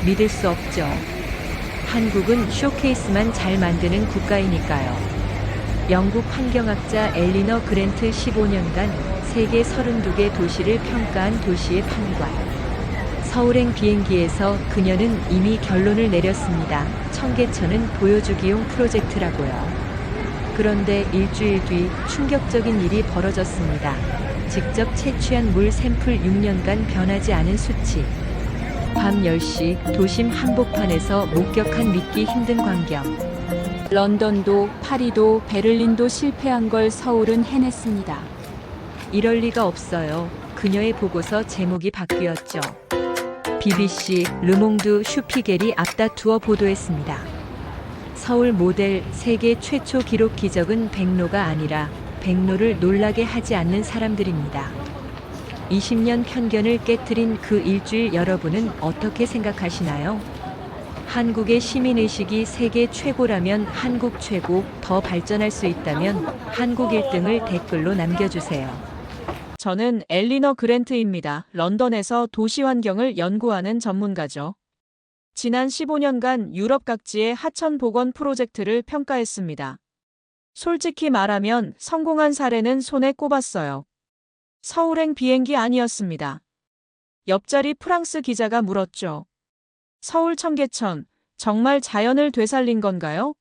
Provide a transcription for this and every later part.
믿을 수 없죠. 한국은 쇼케이스만 잘 만드는 국가이니까요. 영국 환경학자 엘리너 그랜트 15년간 세계 32개 도시를 평가한 도시의 판관. 서울행 비행기에서 그녀는 이미 결론을 내렸습니다. 청계천은 보여주기용 프로젝트라고요. 그런데 일주일 뒤 충격적인 일이 벌어졌습니다. 직접 채취한 물 샘플 6년간 변하지 않은 수치. 밤 10시 도심 한복판에서 목격한 믿기 힘든 광경. 런던도 파리도 베를린도 실패한 걸 서울은 해냈습니다. 이럴 리가 없어요. 그녀의 보고서 제목이 바뀌었죠. BBC, 르몽드 슈피겔이 앞다투어 보도했습니다. 서울 모델 세계 최초 기록 기적은 백로가 아니라 백로를 놀라게 하지 않는 사람들입니다. 20년 편견을 깨트린 그 일주일 여러분은 어떻게 생각하시나요? 한국의 시민의식이 세계 최고라면 한국 최고, 더 발전할 수 있다면 한국 1등을 댓글로 남겨주세요. 저는 엘리너 그랜트입니다. 런던에서 도시 환경을 연구하는 전문가죠. 지난 15년간 유럽 각지의 하천 복원 프로젝트를 평가했습니다. 솔직히 말하면 성공한 사례는 손에 꼽았어요. 서울행 비행기 아니었습니다. 옆자리 프랑스 기자가 물었죠. 서울 청계천, 정말 자연을 되살린 건가요?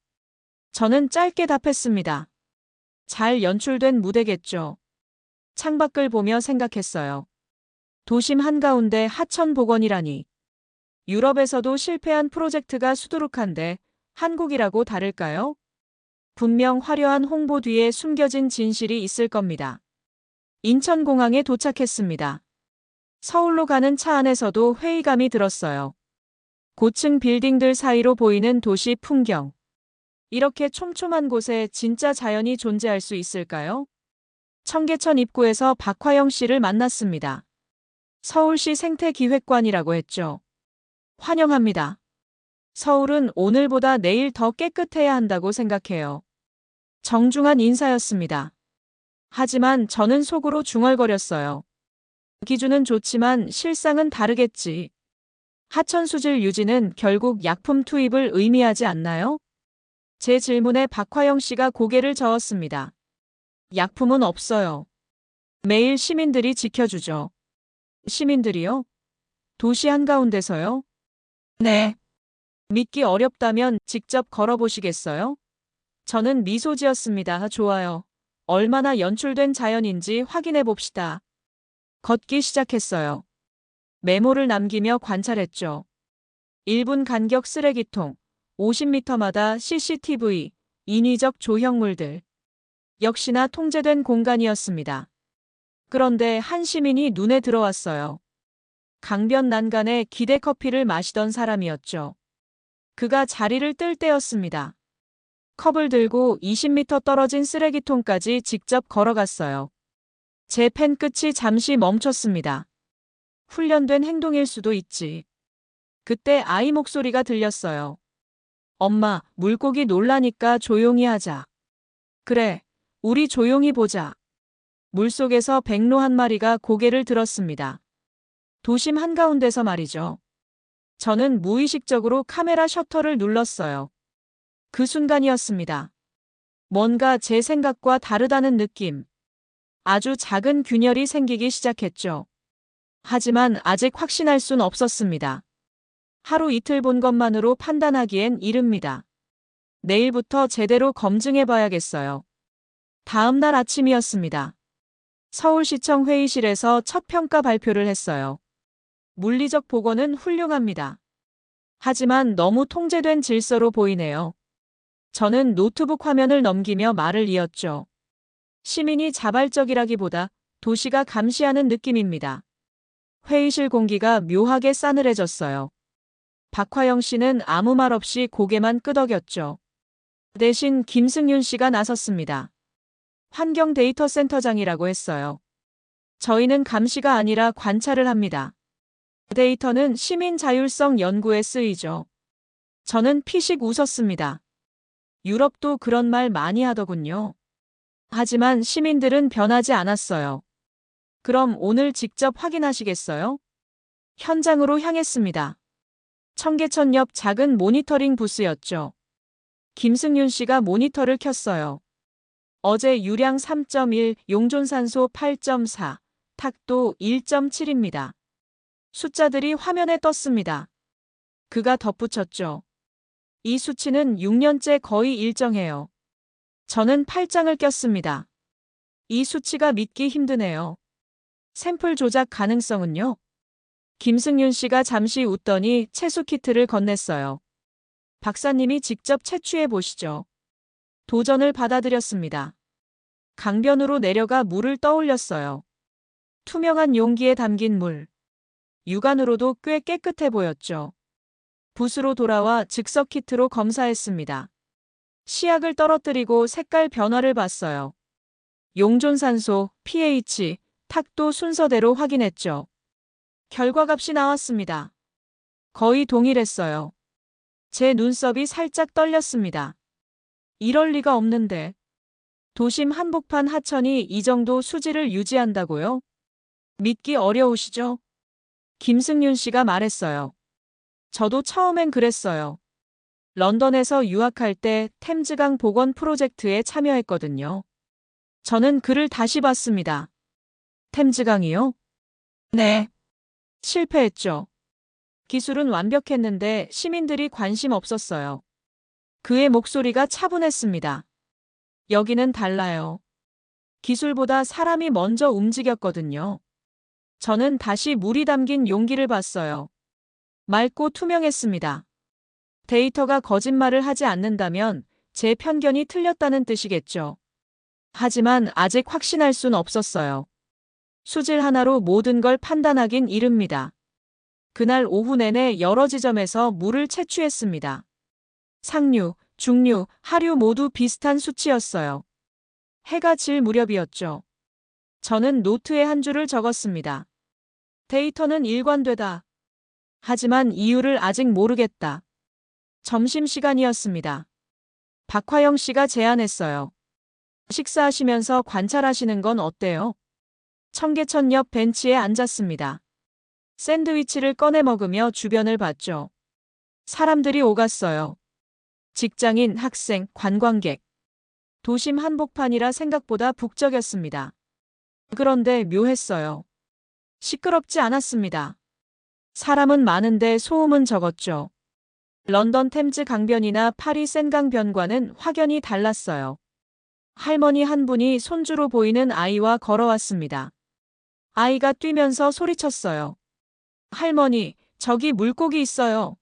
저는 짧게 답했습니다. 잘 연출된 무대겠죠. 창밖을 보며 생각했어요. 도심 한가운데 하천 복원이라니. 유럽에서도 실패한 프로젝트가 수두룩한데 한국이라고 다를까요? 분명 화려한 홍보 뒤에 숨겨진 진실이 있을 겁니다. 인천공항에 도착했습니다. 서울로 가는 차 안에서도 회의감이 들었어요. 고층 빌딩들 사이로 보이는 도시 풍경. 이렇게 촘촘한 곳에 진짜 자연이 존재할 수 있을까요? 청계천 입구에서 박화영 씨를 만났습니다. 서울시 생태기획관이라고 했죠. 환영합니다. 서울은 오늘보다 내일 더 깨끗해야 한다고 생각해요. 정중한 인사였습니다. 하지만 저는 속으로 중얼거렸어요. 기준은 좋지만 실상은 다르겠지. 하천 수질 유지는 결국 약품 투입을 의미하지 않나요? 제 질문에 박화영 씨가 고개를 저었습니다. 약품은 없어요. 매일 시민들이 지켜주죠. 시민들이요? 도시 한가운데서요? 네. 믿기 어렵다면 직접 걸어보시겠어요? 저는 미소 지었습니다. 좋아요. 얼마나 연출된 자연인지 확인해 봅시다. 걷기 시작했어요. 메모를 남기며 관찰했죠. 1분 간격 쓰레기통, 50m마다 CCTV, 인위적 조형물들. 역시나 통제된 공간이었습니다. 그런데 한 시민이 눈에 들어왔어요. 강변 난간에 기대커피를 마시던 사람이었죠. 그가 자리를 뜰 때였습니다. 컵을 들고 20m 떨어진 쓰레기통까지 직접 걸어갔어요. 제 펜 끝이 잠시 멈췄습니다. 훈련된 행동일 수도 있지. 그때 아이 목소리가 들렸어요. 엄마, 물고기 놀라니까 조용히 하자. 그래, 우리 조용히 보자. 물속에서 백로 한 마리가 고개를 들었습니다. 도심 한가운데서 말이죠. 저는 무의식적으로 카메라 셔터를 눌렀어요. 그 순간이었습니다. 뭔가 제 생각과 다르다는 느낌. 아주 작은 균열이 생기기 시작했죠. 하지만 아직 확신할 순 없었습니다. 하루 이틀 본 것만으로 판단하기엔 이릅니다. 내일부터 제대로 검증해 봐야겠어요. 다음 날 아침이었습니다. 서울시청 회의실에서 첫 평가 발표를 했어요. 물리적 복원은 훌륭합니다. 하지만 너무 통제된 질서로 보이네요. 저는 노트북 화면을 넘기며 말을 이었죠. 시민이 자발적이라기보다 도시가 감시하는 느낌입니다. 회의실 공기가 묘하게 싸늘해졌어요. 박화영 씨는 아무 말 없이 고개만 끄덕였죠. 대신 김승윤 씨가 나섰습니다. 환경 데이터 센터장이라고 했어요. 저희는 감시가 아니라 관찰을 합니다. 데이터는 시민 자율성 연구에 쓰이죠. 저는 피식 웃었습니다. 유럽도 그런 말 많이 하더군요. 하지만 시민들은 변하지 않았어요. 그럼 오늘 직접 확인하시겠어요? 현장으로 향했습니다. 청계천 옆 작은 모니터링 부스였죠. 김승윤 씨가 모니터를 켰어요. 어제 유량 3.1, 용존산소 8.4, 탁도 1.7입니다. 숫자들이 화면에 떴습니다. 그가 덧붙였죠. 이 수치는 6년째 거의 일정해요. 저는 팔짱을 꼈습니다. 이 수치가 믿기 힘드네요. 샘플 조작 가능성은요? 김승윤 씨가 잠시 웃더니 채수 키트를 건넸어요. 박사님이 직접 채취해 보시죠. 도전을 받아들였습니다. 강변으로 내려가 물을 떠올렸어요. 투명한 용기에 담긴 물. 육안으로도 꽤 깨끗해 보였죠. 붓으로 돌아와 즉석 키트로 검사했습니다. 시약을 떨어뜨리고 색깔 변화를 봤어요. 용존산소, pH, 탁도 순서대로 확인했죠. 결과값이 나왔습니다. 거의 동일했어요. 제 눈썹이 살짝 떨렸습니다. 이럴 리가 없는데. 도심 한복판 하천이 이 정도 수질을 유지한다고요? 믿기 어려우시죠? 김승윤 씨가 말했어요. 저도 처음엔 그랬어요. 런던에서 유학할 때 템즈강 복원 프로젝트에 참여했거든요. 저는 글을 다시 봤습니다. 템즈강이요? 네. 실패했죠. 기술은 완벽했는데 시민들이 관심 없었어요. 그의 목소리가 차분했습니다. 여기는 달라요. 기술보다 사람이 먼저 움직였거든요. 저는 다시 물이 담긴 용기를 봤어요. 맑고 투명했습니다. 데이터가 거짓말을 하지 않는다면 제 편견이 틀렸다는 뜻이겠죠. 하지만 아직 확신할 순 없었어요. 수질 하나로 모든 걸 판단하긴 이릅니다. 그날 오후 내내 여러 지점에서 물을 채취했습니다. 상류, 중류, 하류 모두 비슷한 수치였어요. 해가 질 무렵이었죠. 저는 노트에 한 줄을 적었습니다. 데이터는 일관되다. 하지만 이유를 아직 모르겠다. 점심시간이었습니다. 박화영 씨가 제안했어요. 식사하시면서 관찰하시는 건 어때요? 청계천 옆 벤치에 앉았습니다. 샌드위치를 꺼내 먹으며 주변을 봤죠. 사람들이 오갔어요. 직장인, 학생, 관광객. 도심 한복판이라 생각보다 북적였습니다. 그런데 묘했어요. 시끄럽지 않았습니다. 사람은 많은데 소음은 적었죠. 런던 템즈 강변이나 파리 센강변과는 확연히 달랐어요. 할머니 한 분이 손주로 보이는 아이와 걸어왔습니다. 아이가 뛰면서 소리쳤어요. 할머니, 저기 물고기 있어요.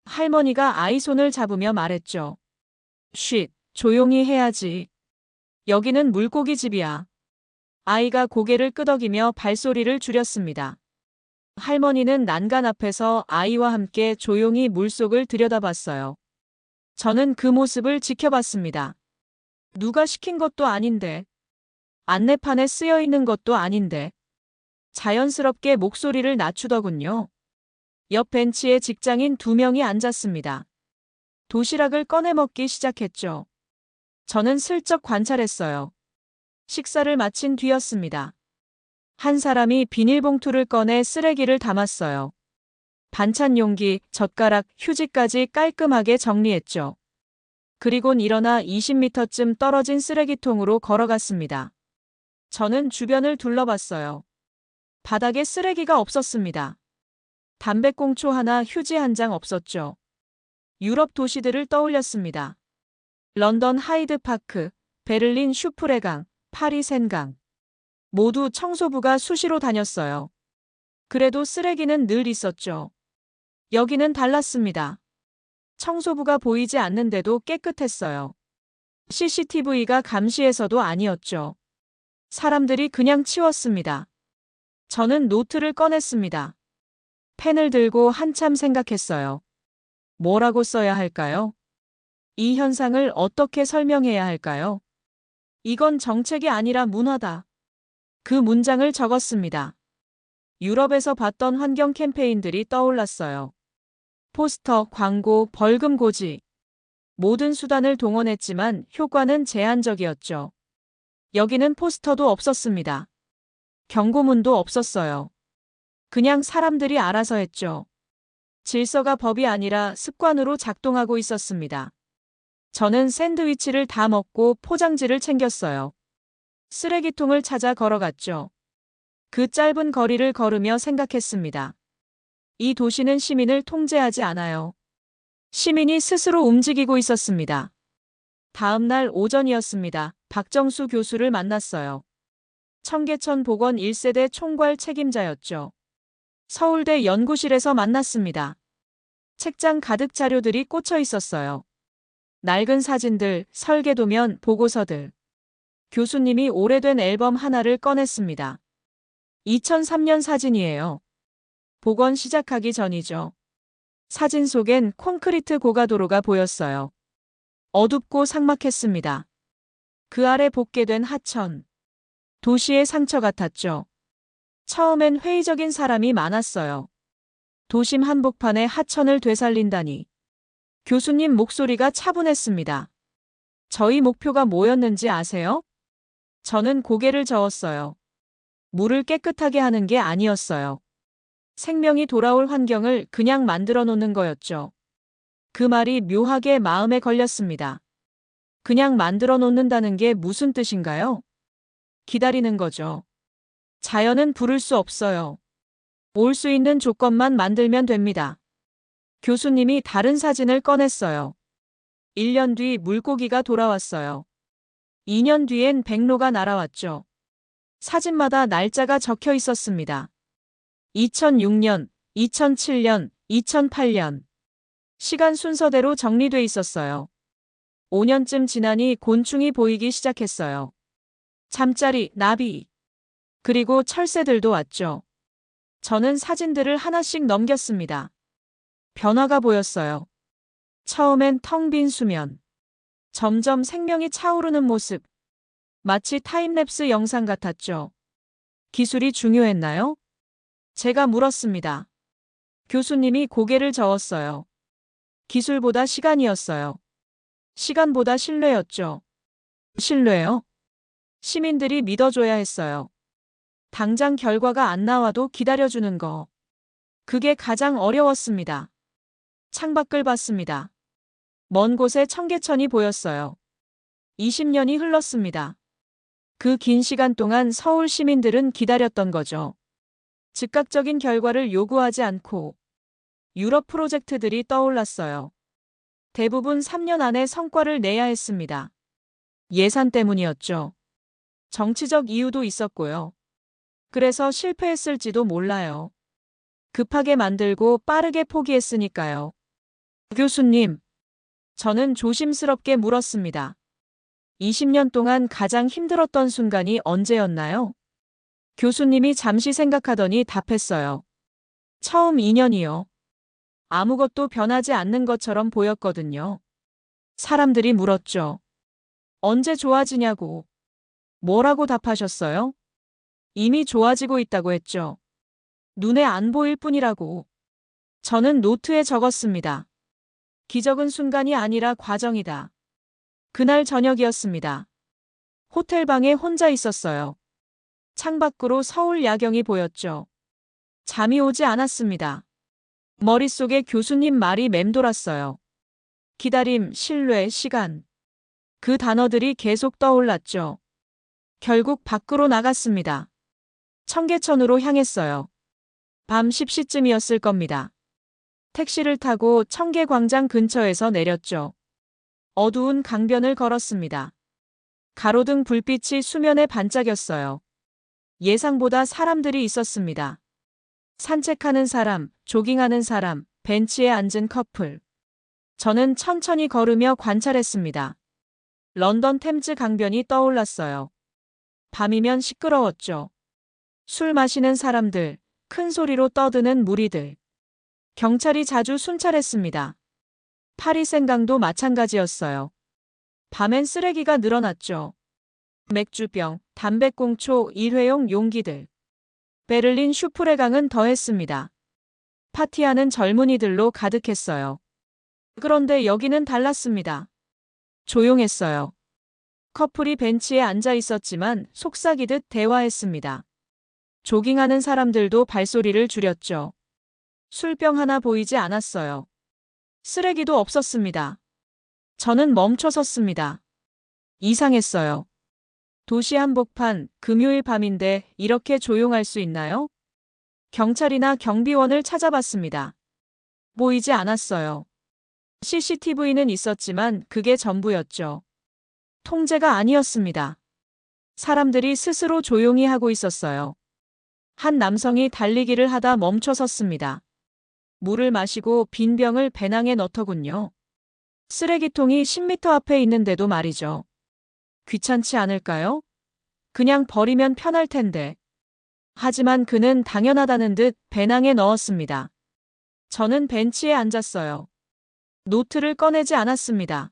할머니가 아이 손을 잡으며 말했죠. 쉿, 조용히 해야지. 여기는 물고기 집이야. 아이가 고개를 끄덕이며 발소리를 줄였습니다. 할머니는 난간 앞에서 아이와 함께 조용히 물속을 들여다봤어요. 저는 그 모습을 지켜봤습니다. 누가 시킨 것도 아닌데. 안내판에 쓰여 있는 것도 아닌데. 자연스럽게 목소리를 낮추더군요. 옆 벤치에 직장인 2명이 앉았습니다. 도시락을 꺼내 먹기 시작했죠. 저는 슬쩍 관찰했어요. 식사를 마친 뒤였습니다. 한 사람이 비닐봉투를 꺼내 쓰레기를 담았어요. 반찬 용기, 젓가락, 휴지까지 깔끔하게 정리했죠. 그리곤 일어나 20m쯤 떨어진 쓰레기통으로 걸어갔습니다. 저는 주변을 둘러봤어요. 바닥에 쓰레기가 없었습니다. 담배꽁초 하나, 휴지 한 장 없었죠. 유럽 도시들을 떠올렸습니다. 런던 하이드파크, 베를린 슈프레강, 파리 센강. 모두 청소부가 수시로 다녔어요. 그래도 쓰레기는 늘 있었죠. 여기는 달랐습니다. 청소부가 보이지 않는데도 깨끗했어요. CCTV가 감시해서도 아니었죠. 사람들이 그냥 치웠습니다. 저는 노트를 꺼냈습니다. 펜을 들고 한참 생각했어요. 뭐라고 써야 할까요? 이 현상을 어떻게 설명해야 할까요? 이건 정책이 아니라 문화다. 그 문장을 적었습니다. 유럽에서 봤던 환경 캠페인들이 떠올랐어요. 포스터, 광고, 벌금 고지. 모든 수단을 동원했지만 효과는 제한적이었죠. 여기는 포스터도 없었습니다. 경고문도 없었어요. 그냥 사람들이 알아서 했죠. 질서가 법이 아니라 습관으로 작동하고 있었습니다. 저는 샌드위치를 다 먹고 포장지를 챙겼어요. 쓰레기통을 찾아 걸어갔죠. 그 짧은 거리를 걸으며 생각했습니다. 이 도시는 시민을 통제하지 않아요. 시민이 스스로 움직이고 있었습니다. 다음 날 오전이었습니다. 박정수 교수를 만났어요. 청계천 보건 1세대 총괄 책임자였죠. 서울대 연구실에서 만났습니다. 책장 가득 자료들이 꽂혀 있었어요. 낡은 사진들, 설계도면, 보고서들. 교수님이 오래된 앨범 하나를 꺼냈습니다. 2003년 사진이에요. 복원 시작하기 전이죠. 사진 속엔 콘크리트 고가도로가 보였어요. 어둡고 삭막했습니다. 그 아래 복개된 하천. 도시의 상처 같았죠. 처음엔 회의적인 사람이 많았어요. 도심 한복판에 하천을 되살린다니. 교수님 목소리가 차분했습니다. 저희 목표가 뭐였는지 아세요? 저는 고개를 저었어요. 물을 깨끗하게 하는 게 아니었어요. 생명이 돌아올 환경을 그냥 만들어 놓는 거였죠. 그 말이 묘하게 마음에 걸렸습니다. 그냥 만들어 놓는다는 게 무슨 뜻인가요? 기다리는 거죠. 자연은 부를 수 없어요. 올 수 있는 조건만 만들면 됩니다. 교수님이 다른 사진을 꺼냈어요. 1년 뒤 물고기가 돌아왔어요. 2년 뒤엔 백로가 날아왔죠. 사진마다 날짜가 적혀 있었습니다. 2006년, 2007년, 2008년. 시간 순서대로 정리돼 있었어요. 5년쯤 지나니 곤충이 보이기 시작했어요. 잠자리, 나비. 그리고 철새들도 왔죠. 저는 사진들을 하나씩 넘겼습니다. 변화가 보였어요. 처음엔 텅 빈 수면. 점점 생명이 차오르는 모습. 마치 타임랩스 영상 같았죠. 기술이 중요했나요? 제가 물었습니다. 교수님이 고개를 저었어요. 기술보다 시간이었어요. 시간보다 신뢰였죠. 신뢰요? 시민들이 믿어줘야 했어요. 당장 결과가 안 나와도 기다려주는 거. 그게 가장 어려웠습니다. 창밖을 봤습니다. 먼 곳에 청계천이 보였어요. 20년이 흘렀습니다. 그 긴 시간 동안 서울 시민들은 기다렸던 거죠. 즉각적인 결과를 요구하지 않고 유럽 프로젝트들이 떠올랐어요. 대부분 3년 안에 성과를 내야 했습니다. 예산 때문이었죠. 정치적 이유도 있었고요. 그래서 실패했을지도 몰라요. 급하게 만들고 빠르게 포기했으니까요. 교수님, 저는 조심스럽게 물었습니다. 20년 동안 가장 힘들었던 순간이 언제였나요? 교수님이 잠시 생각하더니 답했어요. 처음 2년이요. 아무것도 변하지 않는 것처럼 보였거든요. 사람들이 물었죠. 언제 좋아지냐고. 뭐라고 답하셨어요? 이미 좋아지고 있다고 했죠. 눈에 안 보일 뿐이라고. 저는 노트에 적었습니다. 기적은 순간이 아니라 과정이다. 그날 저녁이었습니다. 호텔 방에 혼자 있었어요. 창밖으로 서울 야경이 보였죠. 잠이 오지 않았습니다. 머릿속에 교수님 말이 맴돌았어요. 기다림, 신뢰, 시간. 그 단어들이 계속 떠올랐죠. 결국 밖으로 나갔습니다. 청계천으로 향했어요. 밤 10시쯤이었을 겁니다. 택시를 타고 청계광장 근처에서 내렸죠. 어두운 강변을 걸었습니다. 가로등 불빛이 수면에 반짝였어요. 예상보다 사람들이 있었습니다. 산책하는 사람, 조깅하는 사람, 벤치에 앉은 커플. 저는 천천히 걸으며 관찰했습니다. 런던 템즈 강변이 떠올랐어요. 밤이면 시끄러웠죠. 술 마시는 사람들, 큰 소리로 떠드는 무리들. 경찰이 자주 순찰했습니다. 파리 생강도 마찬가지였어요. 밤엔 쓰레기가 늘어났죠. 맥주병, 담배꽁초, 일회용 용기들. 베를린 슈프레강은 더했습니다. 파티하는 젊은이들로 가득했어요. 그런데 여기는 달랐습니다. 조용했어요. 커플이 벤치에 앉아 있었지만 속삭이듯 대화했습니다. 조깅하는 사람들도 발소리를 줄였죠. 술병 하나 보이지 않았어요. 쓰레기도 없었습니다. 저는 멈춰 섰습니다. 이상했어요. 도시 한복판, 금요일 밤인데 이렇게 조용할 수 있나요? 경찰이나 경비원을 찾아봤습니다. 보이지 않았어요. CCTV는 있었지만 그게 전부였죠. 통제가 아니었습니다. 사람들이 스스로 조용히 하고 있었어요. 한 남성이 달리기를 하다 멈춰 섰습니다. 물을 마시고 빈 병을 배낭에 넣더군요. 쓰레기통이 10m 앞에 있는데도 말이죠. 귀찮지 않을까요? 그냥 버리면 편할 텐데. 하지만 그는 당연하다는 듯 배낭에 넣었습니다. 저는 벤치에 앉았어요. 노트를 꺼내지 않았습니다.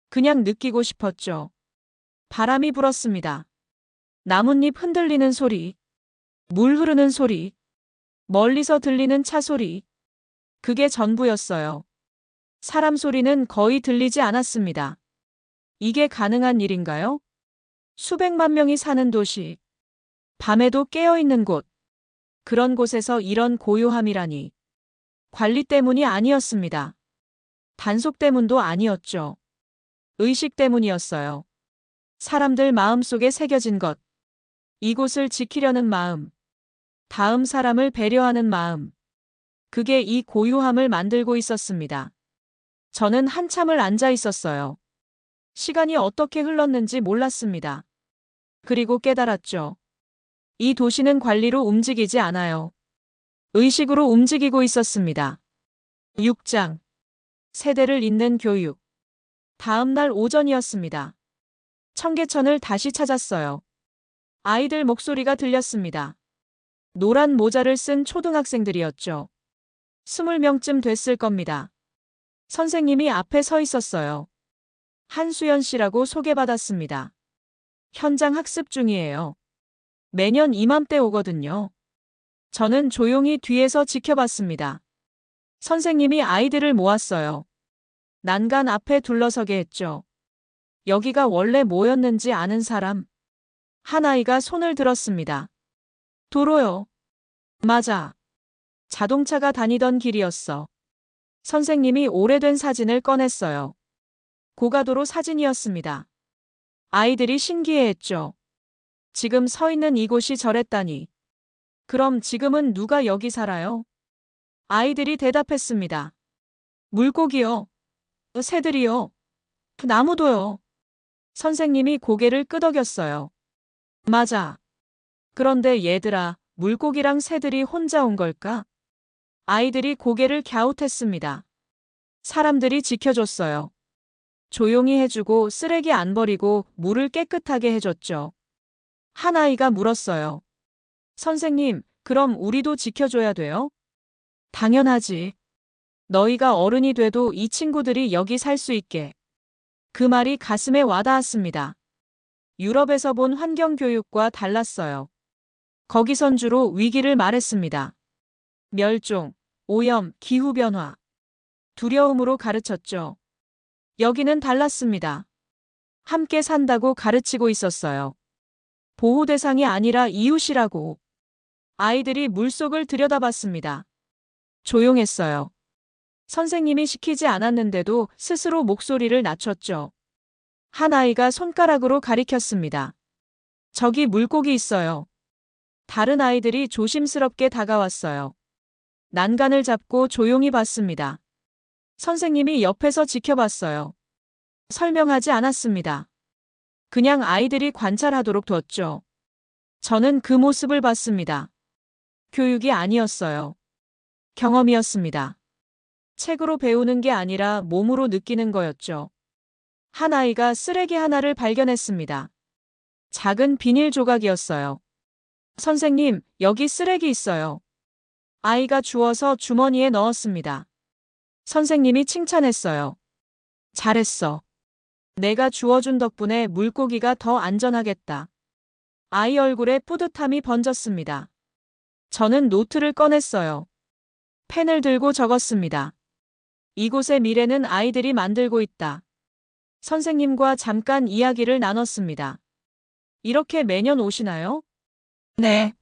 그냥 느끼고 싶었죠. 바람이 불었습니다. 나뭇잎 흔들리는 소리, 물 흐르는 소리, 멀리서 들리는 차 소리. 그게 전부였어요. 사람 소리는 거의 들리지 않았습니다. 이게 가능한 일인가요? 수백만 명이 사는 도시, 밤에도 깨어있는 곳, 그런 곳에서 이런 고요함이라니. 관리 때문이 아니었습니다. 단속 때문도 아니었죠. 의식 때문이었어요. 사람들 마음속에 새겨진 것. 이곳을 지키려는 마음. 다음 사람을 배려하는 마음. 그게 이 고요함을 만들고 있었습니다. 저는 한참을 앉아 있었어요. 시간이 어떻게 흘렀는지 몰랐습니다. 그리고 깨달았죠. 이 도시는 관리로 움직이지 않아요. 의식으로 움직이고 있었습니다. 6장. 세대를 잇는 교육. 다음 날 오전이었습니다. 청계천을 다시 찾았어요. 아이들 목소리가 들렸습니다. 노란 모자를 쓴 초등학생들이었죠. 20명쯤 됐을 겁니다. 선생님이 앞에 서 있었어요. 한수연 씨라고 소개받았습니다. 현장 학습 중이에요. 매년 이맘때 오거든요. 저는 조용히 뒤에서 지켜봤습니다. 선생님이 아이들을 모았어요. 난간 앞에 둘러서게 했죠. 여기가 원래 뭐였는지 아는 사람. 한 아이가 손을 들었습니다. 도로요. 맞아. 자동차가 다니던 길이었어. 선생님이 오래된 사진을 꺼냈어요. 고가도로 사진이었습니다. 아이들이 신기해했죠. 지금 서 있는 이곳이 저랬다니. 그럼 지금은 누가 여기 살아요? 아이들이 대답했습니다. 물고기요. 새들이요. 나무도요. 선생님이 고개를 끄덕였어요. 맞아. 그런데 얘들아, 물고기랑 새들이 혼자 온 걸까? 아이들이 고개를 갸웃했습니다. 사람들이 지켜줬어요. 조용히 해주고 쓰레기 안 버리고 물을 깨끗하게 해줬죠. 한 아이가 물었어요. 선생님, 그럼 우리도 지켜줘야 돼요? 당연하지. 너희가 어른이 돼도 이 친구들이 여기 살 수 있게. 그 말이 가슴에 와닿았습니다. 유럽에서 본 환경교육과 달랐어요. 거기선 주로 위기를 말했습니다. 멸종, 오염, 기후변화. 두려움으로 가르쳤죠. 여기는 달랐습니다. 함께 산다고 가르치고 있었어요. 보호 대상이 아니라 이웃이라고. 아이들이 물속을 들여다봤습니다. 조용했어요. 선생님이 시키지 않았는데도 스스로 목소리를 낮췄죠. 한 아이가 손가락으로 가리켰습니다. 저기 물고기 있어요. 다른 아이들이 조심스럽게 다가왔어요. 난간을 잡고 조용히 봤습니다. 선생님이 옆에서 지켜봤어요. 설명하지 않았습니다. 그냥 아이들이 관찰하도록 뒀죠. 저는 그 모습을 봤습니다. 교육이 아니었어요. 경험이었습니다. 책으로 배우는 게 아니라 몸으로 느끼는 거였죠. 한 아이가 쓰레기 하나를 발견했습니다. 작은 비닐 조각이었어요. 선생님, 여기 쓰레기 있어요. 아이가 주워서 주머니에 넣었습니다. 선생님이 칭찬했어요. 잘했어. 내가 주워준 덕분에 물고기가 더 안전하겠다. 아이 얼굴에 뿌듯함이 번졌습니다. 저는 노트를 꺼냈어요. 펜을 들고 적었습니다. 이곳의 미래는 아이들이 만들고 있다. 선생님과 잠깐 이야기를 나눴습니다. 이렇게 매년 오시나요? 네.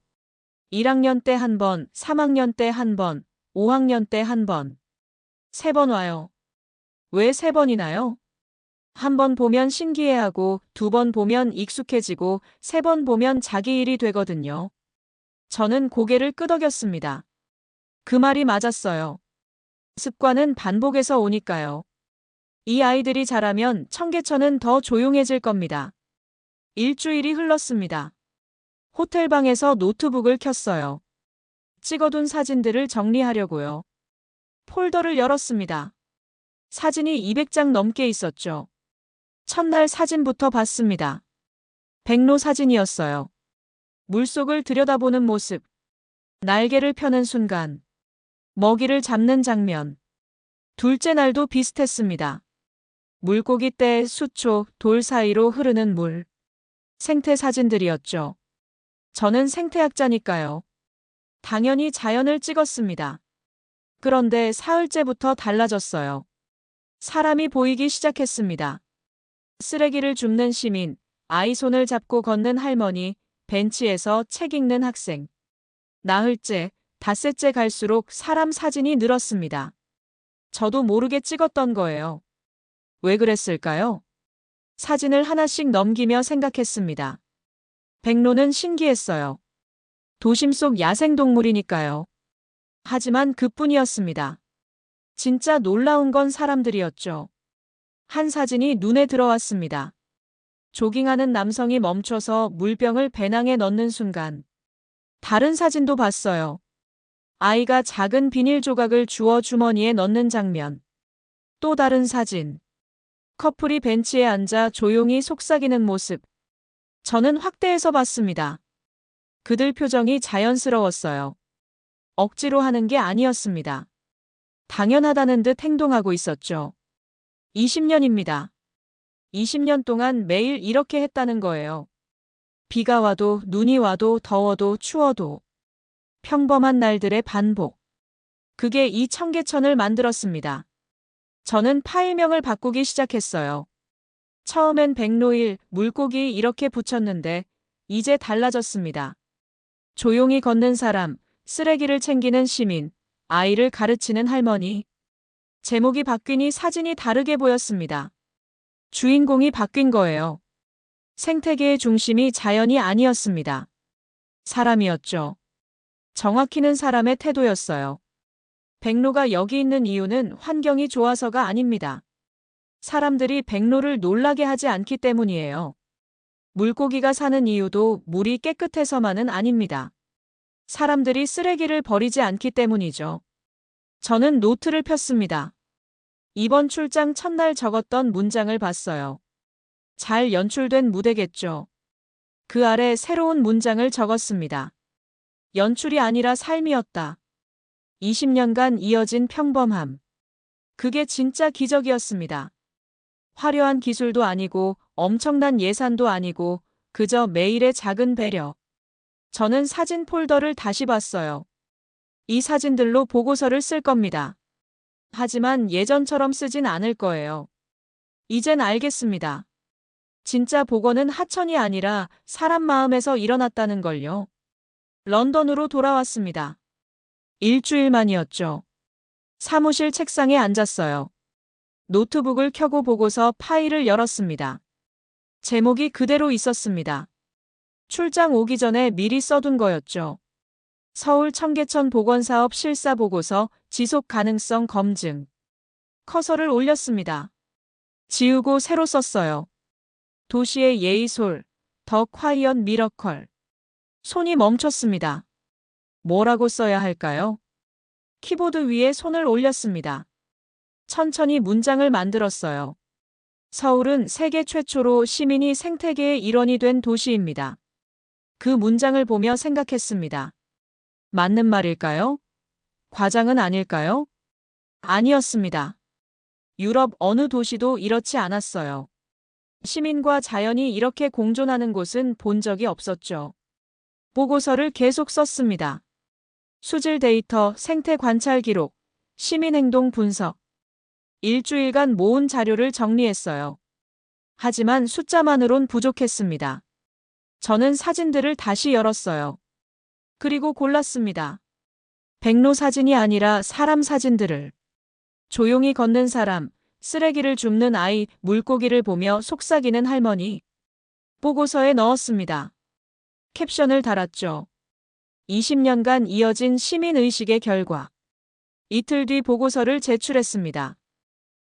1학년 때 한 번, 3학년 때 한 번, 5학년 때 한 번, 3번 와요. 왜 3번이나요? 한 번 보면 신기해하고 2번 보면 익숙해지고 3번 보면 자기 일이 되거든요. 저는 고개를 끄덕였습니다. 그 말이 맞았어요. 습관은 반복에서 오니까요. 이 아이들이 자라면 청계천은 더 조용해질 겁니다. 일주일이 흘렀습니다. 호텔방에서 노트북을 켰어요. 찍어둔 사진들을 정리하려고요. 폴더를 열었습니다. 사진이 200장 넘게 있었죠. 첫날 사진부터 봤습니다. 백로 사진이었어요. 물속을 들여다보는 모습, 날개를 펴는 순간, 먹이를 잡는 장면. 둘째 날도 비슷했습니다. 물고기 떼, 수초, 돌 사이로 흐르는 물. 생태 사진들이었죠. 저는 생태학자니까요. 당연히 자연을 찍었습니다. 그런데 사흘째부터 달라졌어요. 사람이 보이기 시작했습니다. 쓰레기를 줍는 시민, 아이 손을 잡고 걷는 할머니, 벤치에서 책 읽는 학생. 나흘째, 닷새째 갈수록 사람 사진이 늘었습니다. 저도 모르게 찍었던 거예요. 왜 그랬을까요? 사진을 하나씩 넘기며 생각했습니다. 백로는 신기했어요. 도심 속 야생동물이니까요. 하지만 그뿐이었습니다. 진짜 놀라운 건 사람들이었죠. 한 사진이 눈에 들어왔습니다. 조깅하는 남성이 멈춰서 물병을 배낭에 넣는 순간. 다른 사진도 봤어요. 아이가 작은 비닐 조각을 주워 주머니에 넣는 장면. 또 다른 사진. 커플이 벤치에 앉아 조용히 속삭이는 모습. 저는 확대해서 봤습니다. 그들 표정이 자연스러웠어요. 억지로 하는 게 아니었습니다. 당연하다는 듯 행동하고 있었죠. 20년입니다. 20년 동안 매일 이렇게 했다는 거예요. 비가 와도 눈이 와도 더워도 추워도 평범한 날들의 반복. 그게 이 청계천을 만들었습니다. 저는 파일명을 바꾸기 시작했어요. 처음엔 백로일, 물고기 이렇게 붙였는데 이제 달라졌습니다. 조용히 걷는 사람, 쓰레기를 챙기는 시민, 아이를 가르치는 할머니. 제목이 바뀌니 사진이 다르게 보였습니다. 주인공이 바뀐 거예요. 생태계의 중심이 자연이 아니었습니다. 사람이었죠. 정확히는 사람의 태도였어요. 백로가 여기 있는 이유는 환경이 좋아서가 아닙니다. 사람들이 백로를 놀라게 하지 않기 때문이에요. 물고기가 사는 이유도 물이 깨끗해서만은 아닙니다. 사람들이 쓰레기를 버리지 않기 때문이죠. 저는 노트를 폈습니다. 이번 출장 첫날 적었던 문장을 봤어요. 잘 연출된 무대겠죠. 그 아래 새로운 문장을 적었습니다. 연출이 아니라 삶이었다. 20년간 이어진 평범함. 그게 진짜 기적이었습니다. 화려한 기술도 아니고 엄청난 예산도 아니고 그저 매일의 작은 배려. 저는 사진 폴더를 다시 봤어요. 이 사진들로 보고서를 쓸 겁니다. 하지만 예전처럼 쓰진 않을 거예요. 이젠 알겠습니다. 진짜 복원은 하천이 아니라 사람 마음에서 일어났다는 걸요. 런던으로 돌아왔습니다. 일주일 만이었죠. 사무실 책상에 앉았어요. 노트북을 켜고 보고서 파일을 열었습니다. 제목이 그대로 있었습니다. 출장 오기 전에 미리 써둔 거였죠. 서울 청계천 복원사업 실사 보고서 지속 가능성 검증. 커서를 올렸습니다. 지우고 새로 썼어요. 도시의 예의솔, 더 콰이엇 미러컬. 손이 멈췄습니다. 뭐라고 써야 할까요? 키보드 위에 손을 올렸습니다. 천천히 문장을 만들었어요. 서울은 세계 최초로 시민이 생태계의 일원이 된 도시입니다. 그 문장을 보며 생각했습니다. 맞는 말일까요? 과장은 아닐까요? 아니었습니다. 유럽 어느 도시도 이렇지 않았어요. 시민과 자연이 이렇게 공존하는 곳은 본 적이 없었죠. 보고서를 계속 썼습니다. 수질 데이터, 생태 관찰 기록, 시민 행동 분석. 일주일간 모은 자료를 정리했어요. 하지만 숫자만으론 부족했습니다. 저는 사진들을 다시 열었어요. 그리고 골랐습니다. 백로 사진이 아니라 사람 사진들을. 조용히 걷는 사람, 쓰레기를 줍는 아이, 물고기를 보며 속삭이는 할머니. 보고서에 넣었습니다. 캡션을 달았죠. 20년간 이어진 시민의식의 결과. 이틀 뒤 보고서를 제출했습니다.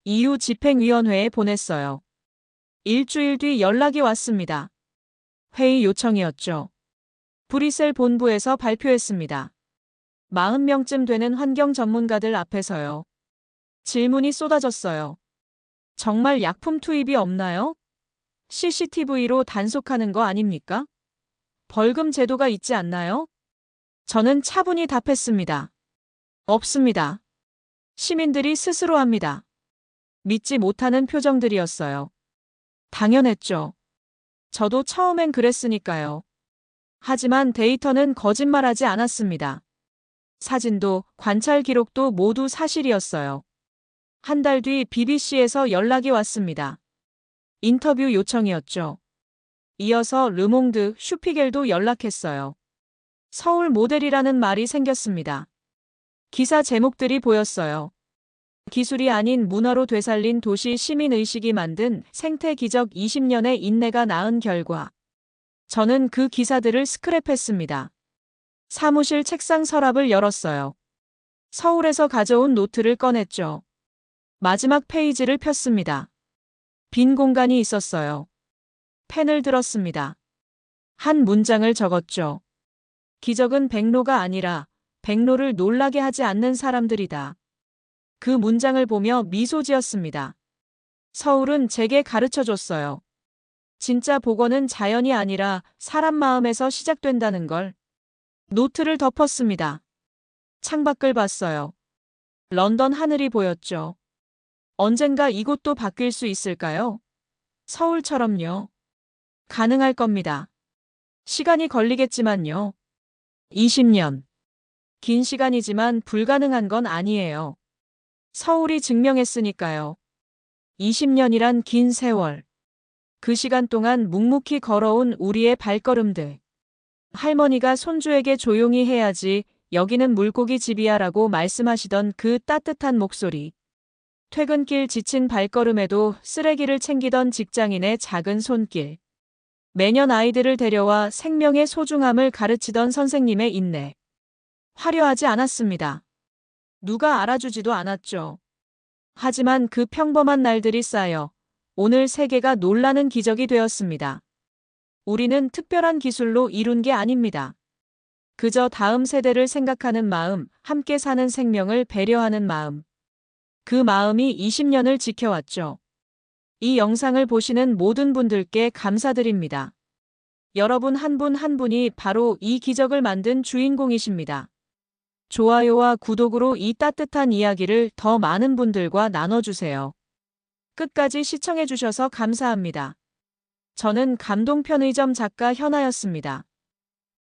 이후 집행위원회에 보냈어요. 일주일 뒤 연락이 왔습니다. 회의 요청이었죠. 브뤼셀 본부에서 발표했습니다. 40명쯤 되는 환경 전문가들 앞에서요. 질문이 쏟아졌어요. 정말 약품 투입이 없나요? CCTV로 단속하는 거 아닙니까? 벌금 제도가 있지 않나요? 저는 차분히 답했습니다. 없습니다. 시민들이 스스로 합니다. 믿지 못하는 표정들이었어요. 당연했죠. 저도 처음엔 그랬으니까요. 하지만 데이터는 거짓말하지 않았습니다. 사진도 관찰 기록도 모두 사실이었어요. 한 달 뒤 BBC에서 연락이 왔습니다. 인터뷰 요청이었죠. 이어서 르몽드, 슈피겔도 연락했어요. 서울 모델이라는 말이 생겼습니다. 기사 제목들이 보였어요. 기술이 아닌 문화로 되살린 도시 시민의식이 만든 생태 기적 20년의 인내가 낳은 결과. 저는 그 기사들을 스크랩했습니다. 사무실 책상 서랍을 열었어요. 서울에서 가져온 노트를 꺼냈죠. 마지막 페이지를 폈습니다. 빈 공간이 있었어요. 펜을 들었습니다. 한 문장을 적었죠. 기적은 백로가 아니라 백로를 놀라게 하지 않는 사람들이다. 그 문장을 보며 미소 지었습니다. 서울은 제게 가르쳐줬어요. 진짜 복원은 자연이 아니라 사람 마음에서 시작된다는 걸. 노트를 덮었습니다. 창밖을 봤어요. 런던 하늘이 보였죠. 언젠가 이곳도 바뀔 수 있을까요? 서울처럼요. 가능할 겁니다. 시간이 걸리겠지만요. 20년. 긴 시간이지만 불가능한 건 아니에요. 서울이 증명했으니까요. 20년이란 긴 세월. 그 시간 동안 묵묵히 걸어온 우리의 발걸음들. 할머니가 손주에게 조용히 해야지, 여기는 물고기 집이야라고 말씀하시던 그 따뜻한 목소리. 퇴근길 지친 발걸음에도 쓰레기를 챙기던 직장인의 작은 손길. 매년 아이들을 데려와 생명의 소중함을 가르치던 선생님의 인내. 화려하지 않았습니다. 누가 알아주지도 않았죠. 하지만 그 평범한 날들이 쌓여 오늘 세계가 놀라는 기적이 되었습니다. 우리는 특별한 기술로 이룬 게 아닙니다. 그저 다음 세대를 생각하는 마음, 함께 사는 생명을 배려하는 마음. 그 마음이 20년을 지켜왔죠. 이 영상을 보시는 모든 분들께 감사드립니다. 여러분 한 분 한 분이 바로 이 기적을 만든 주인공이십니다. 좋아요와 구독으로 이 따뜻한 이야기를 더 많은 분들과 나눠주세요. 끝까지 시청해주셔서 감사합니다. 저는 감동 편의점 작가 현아였습니다.